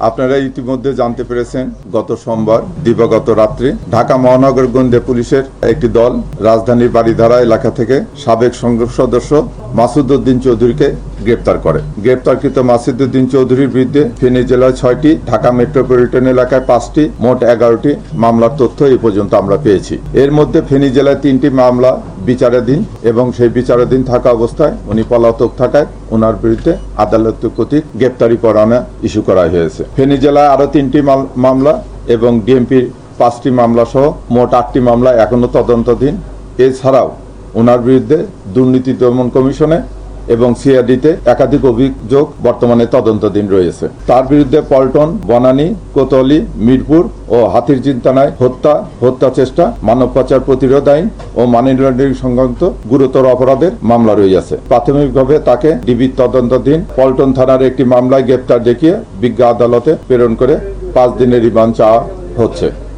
আপনারা ইতিমধ্যে জানতে পেরেছেন গত সোমবার দিবাগত রাত্রে ঢাকা মহানগর গোয়েন্দা পুলিশের একটি দল রাজধানীর বাড়িধারা এলাকা থেকে সাবেক সংসদ সদস্য মাসুদ উদ্দিন চৌধুরীকে গ্রেপ্তার করে। গ্রেপ্তারকৃত মাসুদ উদ্দিন চৌধুরীর বিরুদ্ধে ফেনী জেলায় 6টি, ঢাকা মেট্রোপলিটন এলাকায় 5টি, মোট 11টি মামলার তথ্য এই পর্যন্ত আমরা পেয়েছি। এর মধ্যে ফেনী জেলায় 3টি মামলা বিচারাধীন এবং সেই বিচারাধীন থাকা অবস্থায় উনি পলাতক থাকায় ওনার বিরুদ্ধে আদালত কর্তৃক গ্রেপ্তারি পরোয়ানা ইস্যু করা হয়েছে। ফেনী জেলায় আরো 3টি মামলা এবং ডিএমপির 5টি মামলা সহ মোট 8টি মামলা এখনো তদন্তাধীন। এছাড়াও ওনার বিরুদ্ধে দুর্নীতি দমন কমিশনে এবং সিআরডিতে একাধিক অভিযোগ বর্তমানে তদন্তাধীন রয়েছে। তার বিরুদ্ধে পল্টন, বনানী, কোতোয়ালি, মিরপুর ও হাতিরঝিল থানায় হত্যা চেষ্টা, মানব পাচার প্রতিরোধ আইন ও মানি লন্ডারিং সংক্রান্ত গুরুতর অপরাধের মামলা রয়েছে। প্রাথমিকভাবে তাকে ডিবির তদন্তাধীন পল্টন থানার একটি মামলায় গ্রেপ্তার দেখিয়ে বিজ্ঞ আদালতে প্রেরণ করে 5 দিনের রিমান্ড চাওয়া হচ্ছে।